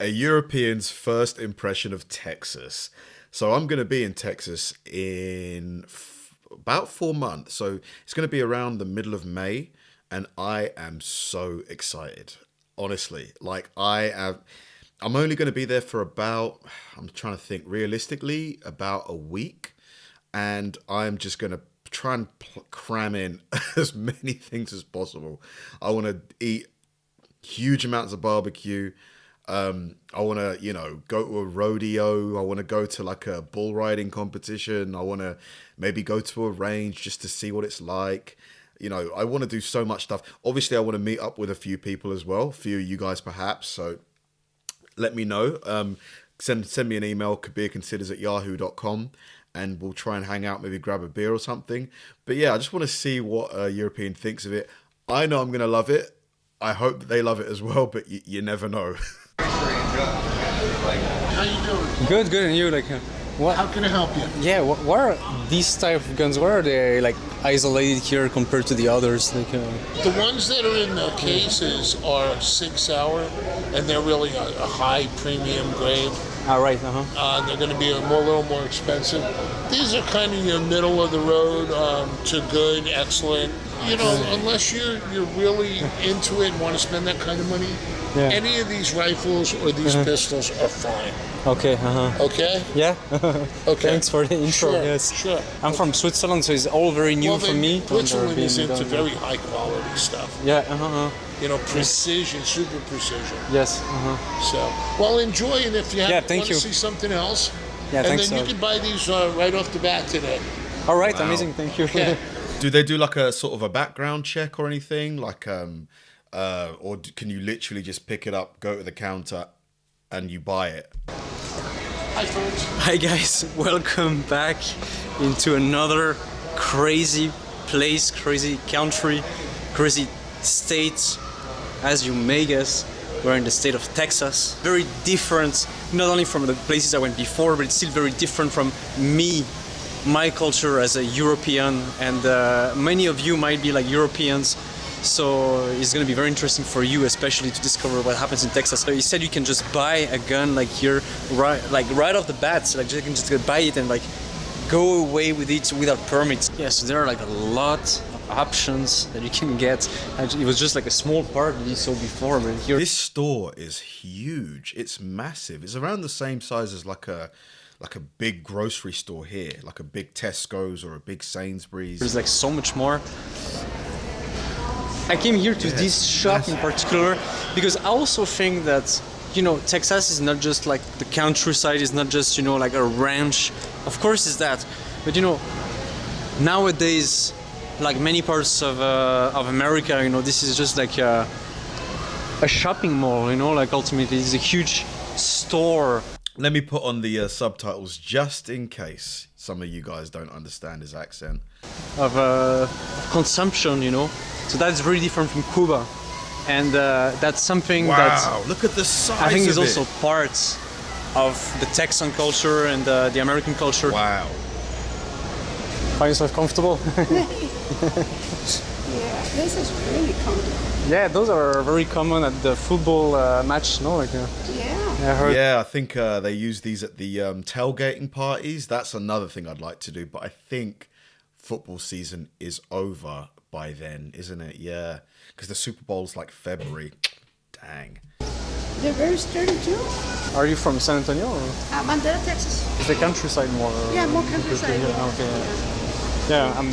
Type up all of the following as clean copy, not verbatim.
A European's first impression of Texas. So I'm going to be in Texas in about 4 months. So it's going to be around the middle of May. And I am so excited. Honestly, like I'm only going to be there for about, I'm trying to think realistically, about a week. And I'm just going to try and cram in as many things as possible. I want to eat huge amounts of barbecue. I want to, go to a rodeo. I want to go to like a bull riding competition. I want to maybe go to a range just to see what it's like. I want to do so much stuff. Obviously, I want to meet up with a few people as well. A few of you guys perhaps. So let me know. Send me an email, kabirconsiders@yahoo.com. And we'll try and hang out, maybe grab a beer or something. But yeah, I just want to see what a European thinks of it. I know I'm going to love it. I hope that they love it as well, but you never know. How you doing? Good, and you, like, what? How can I help you? Yeah, what are these type of guns? Why are they like isolated here compared to the others? Like, The ones that are in the cases are Sig Sauer, and they're really a high premium grade. right, They're going to be a little more expensive. These are kind of your middle of the road to good, excellent. Unless you're really into it and want to spend that kind of money, any of these rifles or these pistols are fine. Okay, Okay? Yeah. Okay. Thanks for the intro. Sure, Yes. sure. I'm from Switzerland, so it's all very new for me. Switzerland is into done. very high quality stuff. Yeah. Precision, super precision. Yes. So, well, enjoy, and if you want thank to you. see something else, Yeah, and thanks. then you can buy these right off the bat today. All right, Wow. amazing. Thank you. Okay. Do they do like a sort of a background check or anything? Like, can you literally just pick it up, go to the counter, and you buy it? Hi, friends. Hi guys, welcome back into another crazy place, crazy country, crazy state. As you may guess, we're in the state of Texas. Very different, not only from the places I went before, but it's still very different from me, my culture as a European, and many of you might be like Europeans. So it's going to be very interesting for you, especially to discover what happens in Texas. So you said you can just buy a gun like here, right off the bat. So like you can just buy it and like go away with it without permits. Yeah, so there are like a lot of options that you can get. It was just like a small part that you saw before, but here This store is huge. It's massive. It's around the same size as like a big grocery store here, like a big Tesco's or a big Sainsbury's. there's like so much more. I came here to this shop in particular because I also think that, Texas is not just like the countryside, it's not just, like a ranch. Of course it's that. But, nowadays, like many parts of America, this is just like a shopping mall, like ultimately it's a huge store. Let me put on the subtitles just in case some of you guys don't understand his accent. Of consumption, So that's really different from Cuba. And that's something Wow, look at the size I think of is also it. part of the Texan culture and the American culture. Wow. Find yourself comfortable? Yeah, this is really comfortable. Yeah, those are very common at the football match, no? Like, Yeah. I heard. Yeah, I think they use these at the tailgating parties. That's another thing I'd like to do. But I think football season is over by then, isn't it? Yeah, because the Super Bowl's like February. Dang. They're very sturdy too. Are you from San Antonio? Or Mandela, Texas. is the countryside more? Yeah, more countryside. Okay. Yeah, I'm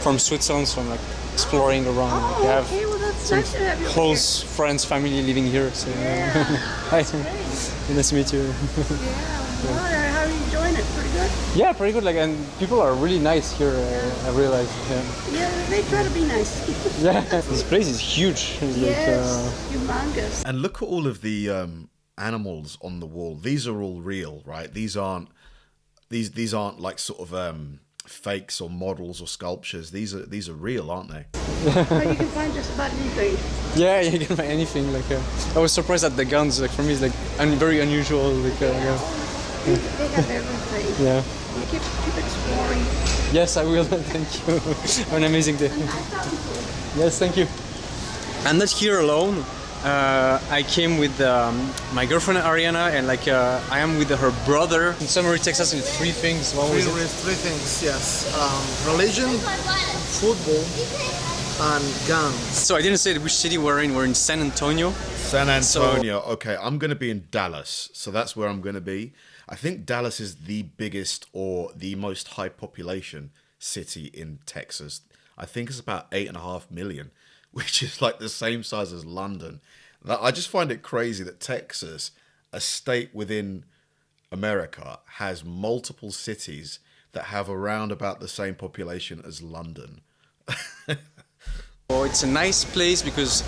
from Switzerland, so I'm like exploring around. Oh, I have okay. Well, that's nice to have you. close friends, family living here. So Yeah. hi, That's great. nice to meet you. Yeah. Well, how are you enjoying it? Pretty good. Yeah, pretty good. Like, and people are really nice here. I realize. Yeah, they try to be nice. Yeah, this place is huge. It's Yes, humongous. And look at all of the animals on the wall. These are all real, right? These aren't like sort of fakes or models or sculptures. These are real, aren't they? Well, you can find just about anything. Yeah, you can find anything. Like, I was surprised at the guns. Like, for me, it's like very unusual. Like, yeah. They have everything. Yeah. You keep exploring. Yes, I will. Thank you. Have an amazing day. Yes, thank you. I'm not here alone. I came with my girlfriend Ariana, and like I am with her brother. In summary, Texas in three things. What was it? Three things, yes. Religion, football, and guns. So I didn't say which city we're in. We're in San Antonio. San Antonio. Okay, I'm going to be in Dallas. So that's where I'm going to be. I think Dallas is the biggest or the most high population city in Texas. I think it's about 8.5 million, which is like the same size as London. I just find it crazy that Texas, a state within America, has multiple cities that have around about the same population as London. Oh, it's a nice place because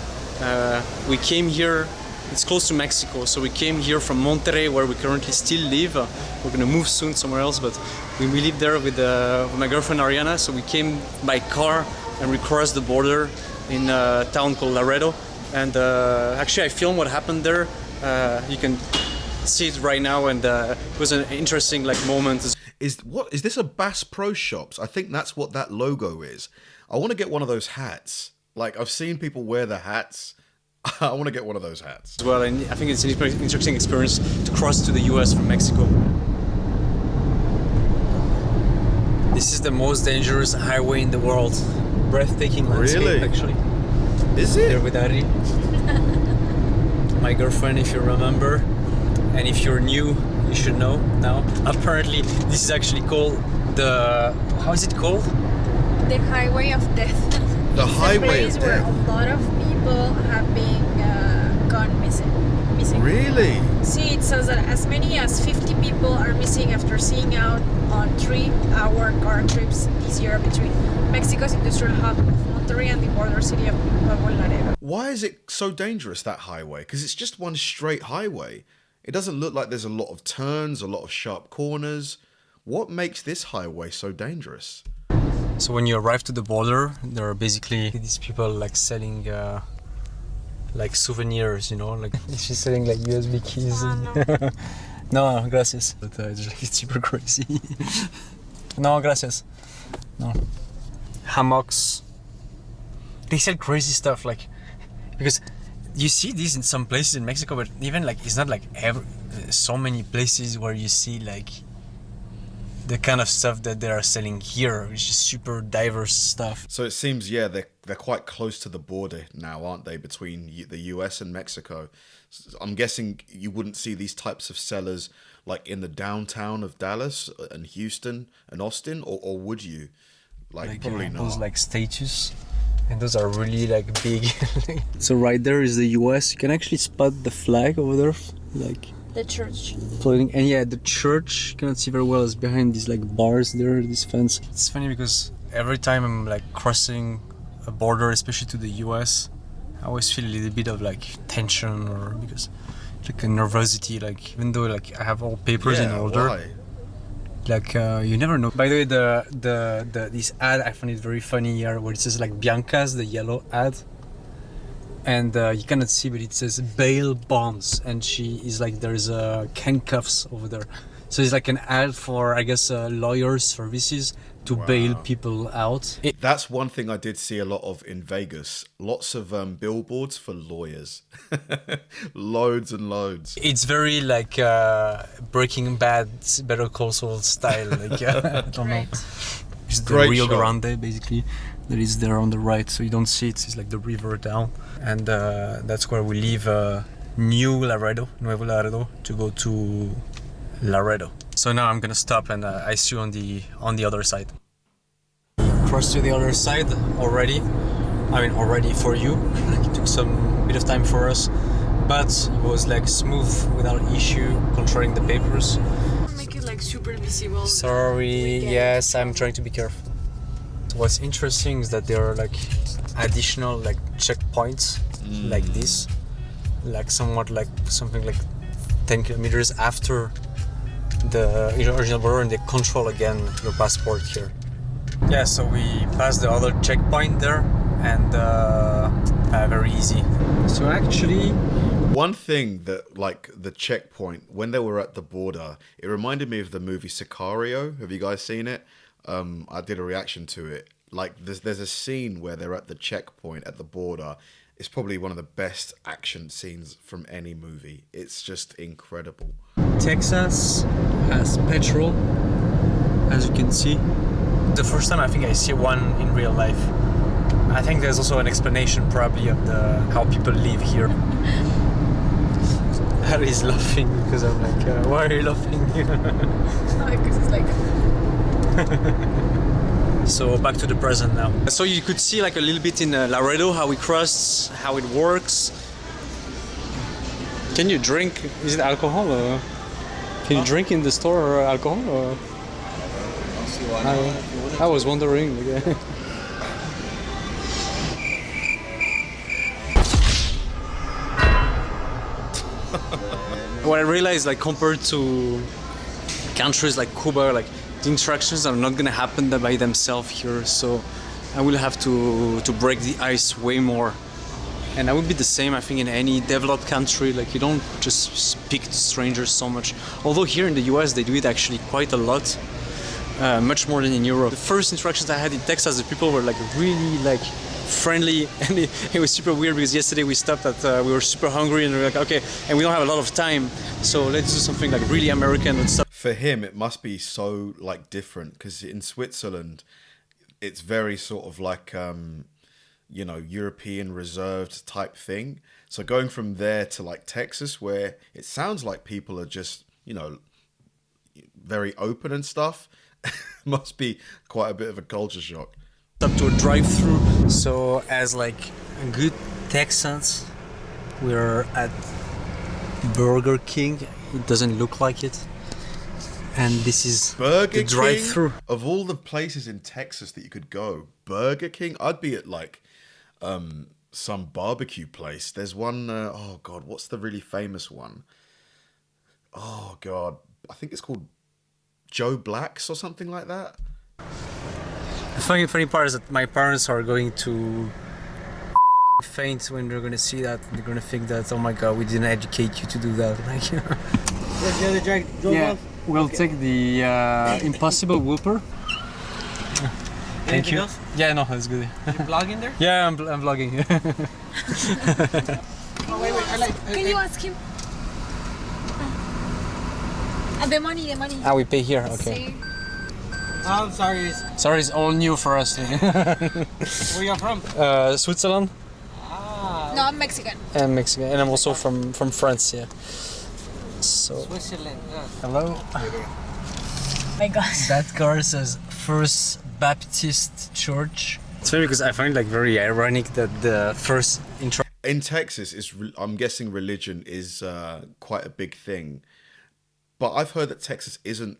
we came here. It's close to Mexico, so we came here from Monterrey, where we currently still live. We're gonna move soon somewhere else, but we live there with my girlfriend Ariana. So we came by car and we crossed the border in a town called Laredo. And actually, I filmed what happened there. You can see it right now, and it was an interesting like moment. Is this a Bass Pro Shops? I think that's what that logo is. I want to get one of those hats. Like, I've seen people wear the hats. I want to get one of those hats. As well, and I think it's an interesting experience to cross to the US from Mexico. This is the most dangerous highway in the world. Breathtaking landscape, Really? actually. Is it? There with Ari, my girlfriend, if you remember. And if you're new, you should know now. Apparently, this is actually called the... How is it called? The Highway of Death. The It's Highway a place of where Death. a lot of people have been gone missing. Really? See, it says that as many as 50 people are missing after seeing out on 3-hour car trips this year between Mexico's industrial hub of Monterrey and the border city of Nuevo Laredo. Why is it so dangerous, that highway? Because it's just one straight highway. It doesn't look like there's a lot of turns, a lot of sharp corners. What makes this highway so dangerous? So when you arrive to the border, there are basically these people like selling like souvenirs, you know, like she's selling like USB keys. No, gracias. But it's super crazy. No, gracias. No. Hammocks. They sell crazy stuff, like, because you see these in some places in Mexico, but even like it's not like so many places where you see like the kind of stuff that they are selling here, which is super diverse stuff. So it seems, yeah, they're quite close to the border now, aren't they, between the US and Mexico? I'm guessing you wouldn't see these types of sellers like in the downtown of Dallas and Houston and Austin, or would you? Like probably not. Those like statues, and those are really like big. So right there is the US. You can actually spot the flag over there, like The church. floating. And yeah, the church, you cannot see very well, is behind these like bars there, this fence. It's funny because every time I'm like crossing a border, especially to the US, I always feel a little bit of like tension, or because like a nervosity, like even though like I have all papers in order. Why? Like you never know. By the way, the this ad, I found it very funny here, where it says like Bianca's, the yellow ad, and you cannot see, but it says bail bonds, and she is like, there's handcuffs over there. So it's like an ad for, I guess, lawyers' services to bail people out. That's one thing I did see a lot of in Vegas. Lots of billboards for lawyers. Loads and loads. It's very like Breaking Bad, Better Call Saul style. Like I don't know. It's the Great Rio shot. Grande, basically, that is there on the right, so you don't see it. It's like the river down, and that's where we leave Nuevo Laredo, to go to Laredo. So now I'm gonna stop, and I see you on the other side. Cross to the other side already. I mean, already for you. It took some bit of time for us, but it was like smooth, without issue, controlling the papers. Make it like super visible. Sorry, yes, I'm trying to be careful. What's interesting is that there are like additional like checkpoints like this, like somewhat like something like 10 kilometers after the original border, and they control again your passport here. Yeah, so we passed the other checkpoint there, and very easy. So actually, One thing that, like, the checkpoint, when they were at the border, it reminded me of the movie Sicario. Have you guys seen it? I did a reaction to it. Like, there's a scene where they're at the checkpoint at the border. it's probably one of the best action scenes from any movie. It's just incredible. Texas has petrol, as you can see. The first time I think I see one in real life. I think there's also an explanation probably of how people live here. Harry's laughing because I'm like, why are you laughing? Because it's like. So back to the present now. So you could see like a little bit in Laredo how we crossed, how it works. Can you drink? Is it alcohol? Or can you drink in the store or alcohol? Or? I was wondering. Okay. What I realized, like compared to countries like Cuba, like the interactions are not gonna happen by themselves here. So I will have to break the ice way more. And I would be the same, I think, in any developed country. Like you don't just speak to strangers so much. Although here in the US they do it actually quite a lot, much more than in Europe. The first interactions I had in Texas, the people were like really like friendly, and it was super weird because yesterday we stopped at we were super hungry and we were like, okay, and we don't have a lot of time, so let's do something like really American and stuff. For him, it must be so like different because in Switzerland, it's very sort of like you know, European reserved type thing. So going from there to like Texas, where it sounds like people are just, you know, very open and stuff, must be quite a bit of a culture shock. Up to a drive-through. So as like good Texans, we're at Burger King. It doesn't look like it. And this is Burger the drive-through. King? Of all the places in Texas that you could go, Burger King? I'd be at like some barbecue place. There's one, oh God, what's the really famous one? Oh God, I think it's called Joe Black's or something like that. The funny part is that my parents are going to faint when they're going to see that. They're going to think that, oh my God, we didn't educate you to do that. Like, yeah, we'll take the Impossible Whooper. Thank you. Else? Yeah, no, that's good. You vlogging there? Yeah, I'm vlogging. Oh, wait, Can you ask him? The money. Ah, we pay here, okay. See? I'm sorry. Sorry, it's all new for us. Where you from? Switzerland. Ah. No, I'm Mexican. And Mexican, and I'm also from France, yeah. So. Switzerland. Yeah. Hello. My gosh. That car says First Baptist Church. It's funny because I find like very ironic that the first intro. In Texas, I'm guessing religion is quite a big thing. But I've heard that Texas isn't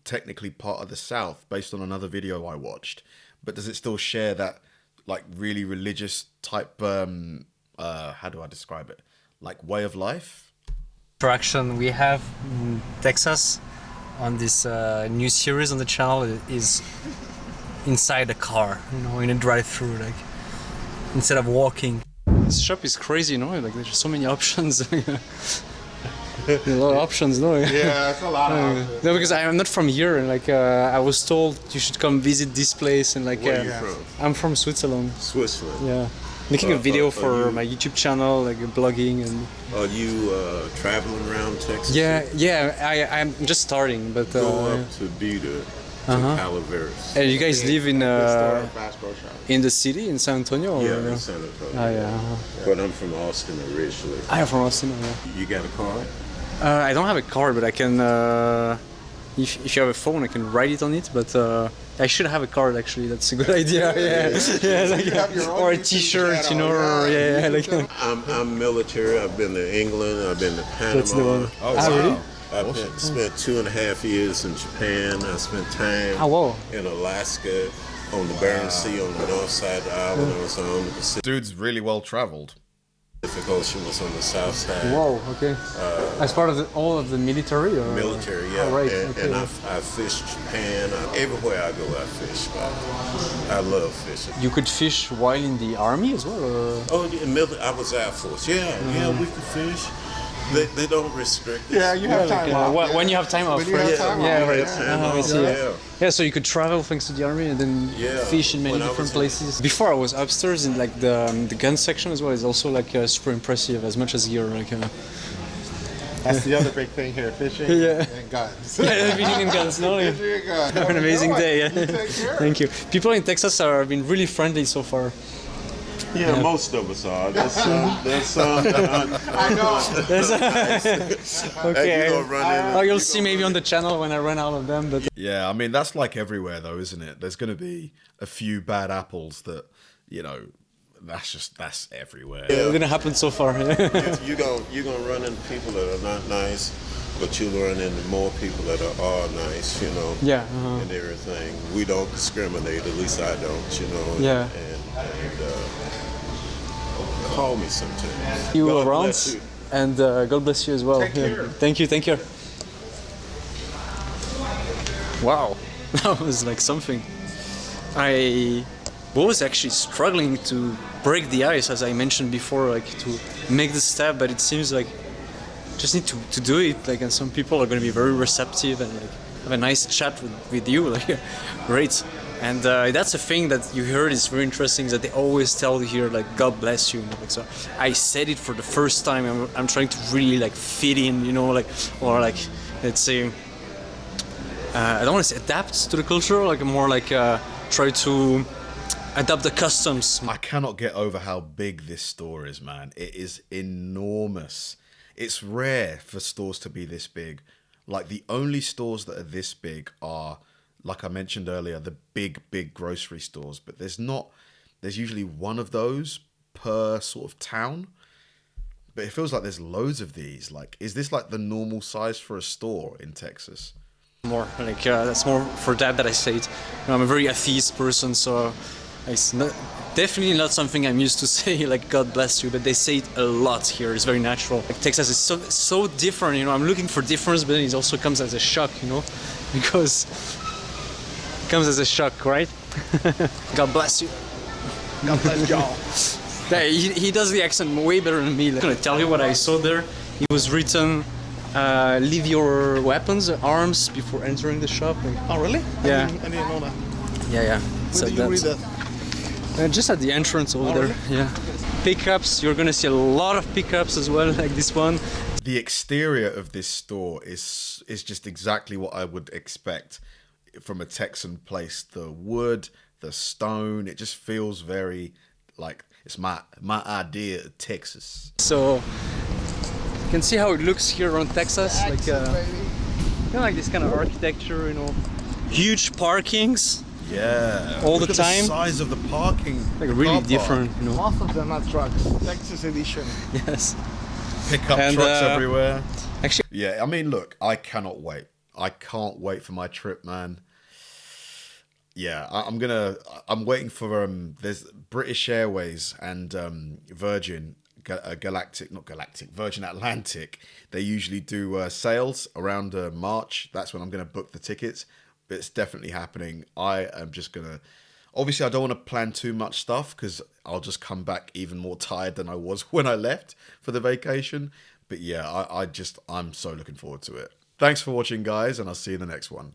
technically part of the South based on another video I watched. But does it still share that like really religious type, how do I describe it? Like way of life? Interaction we have in Texas on this new series on the channel is inside a car, you know, in a drive-through, like instead of walking. This shop is crazy, you know, like there's so many options. A lot of options, no? Yeah, it's a lot of options. No, because I'm not from here, and like I was told you should come visit this place, and like Where are you from? I'm from Switzerland. Switzerland. Yeah, making a video for you- my YouTube channel, like blogging and. Are you traveling around Texas? Yeah. I'm just starting, but. Go up to Buda, to Calaveras. And you guys live in Fast Grow Shop. in the city in San Antonio? Or? Yeah, in San Antonio. Oh yeah. But I'm from Austin originally. I am from Austin. Yeah. You got a car? I don't have a card, but I can. If you have a phone, I can write it on it. But I should have a card actually. That's a good idea. Yeah, like, or a T-shirt, you know. Or, yeah, like. I'm military. I've been to England. I've been to Panama. That's the one. Oh, Ah, wow. really? I've spent 2.5 years in Japan. I spent time Oh, wow. in Alaska, on the Bering Sea, on the north side of the island. I was on the Pacific Dude's really well traveled. Ocean, was on the south side. Wow. Okay. As part of all of the military, or Military, yeah. Oh, right. And, Okay. and I fished Japan. Everywhere I go, I fish. I love fishing. You could fish while in the army as well. Or? Oh, yeah, I was Air Force. Yeah, we could fish. They don't restrict us. Yeah, you have time off. When you have time off, When you have right? time Yeah, off, right. yeah. I see, yeah, so you could travel thanks to the army and then Yeah, fish in many when I different was places. Before I was upstairs in like the gun section as well. It's also like super impressive as much as here. Like, That's the other big thing here, fishing Yeah. and guns. yeah, fishing and guns. No, yeah. Fishing and guns. Have an amazing day. Yeah. You take care. Thank you. People in Texas have been really friendly so far. Yeah, most of us are. There's some that aren't. I know. Okay. You gonna run in Oh, you'll see maybe on the channel when I run out of them. But Yeah, I mean, that's like everywhere though, isn't it? There's going to be a few bad apples that, you know, that's everywhere. it didn't happen so far. You're gonna run into people that are not nice, but you'll run into more people that are all nice, you know. Yeah, And everything. We don't discriminate. At least I don't, you know. Yeah. And call me sometimes. You God around, bless you. and God bless you as well. Take care. Thank you, thank you. Wow, that was like something. I was actually struggling to break the ice, as I mentioned before, like to make the step, but it seems like just need to do it. Like, and some people are going to be very receptive and like have a nice chat with you. Like, great. And that's a thing that you heard is very interesting, is that they always tell you here, like, God bless you. Like, so I said it for the first time. I'm trying to really like fit in, you know, like, or like, let's say, I don't want to say adapt to the culture, like more like try to adapt the customs. I cannot get over how big this store is, man. It is enormous. It's rare for stores to be this big. Like, the only stores that are this big are, like I mentioned earlier, the big grocery stores. But there's usually one of those per sort of town. But it feels like there's loads of these. Like, is this like the normal size for a store in Texas? More like that's more for that I say it. You know, I'm a very atheist person, so it's definitely not something I'm used to say, like God bless you, but they say it a lot here. It's very natural. Like, Texas is so different, you know. I'm looking for difference, but then it also comes as a shock, you know, because it comes as a shock, right? God bless you. God bless y'all. Yeah, he does the accent way better than me. Like, I'm gonna tell you what I saw there. It was written, leave your weapons, arms before entering the shop. Like, Oh, really? Yeah. I didn't know that. yeah. Where So did you read that's- that? just at the entrance over Oh, there. really? Yeah. Pickups. You're gonna see a lot of pickups as well, like this one. The exterior of this store is just exactly what I would expect from a Texan place. The wood, the stone, it just feels very like it's my idea of Texas. So you can see how it looks here around Texas, like like this kind of architecture, you know, huge parkings, Yeah. All Look the at time. The size of the parking. like car really park. different, you know. Most of them are trucks. Texas edition. Yes. Pickup And, trucks everywhere. Actually, Yeah, I mean, look, I cannot wait. I can't wait for my trip, man. Yeah, I'm waiting for there's British Airways and Virgin Virgin Atlantic. They usually do sales around March. That's when I'm going to book the tickets. But it's definitely happening. I am just going to, obviously I don't want to plan too much stuff because I'll just come back even more tired than I was when I left for the vacation. But yeah, I'm so looking forward to it. Thanks for watching, guys, and I'll see you in the next one.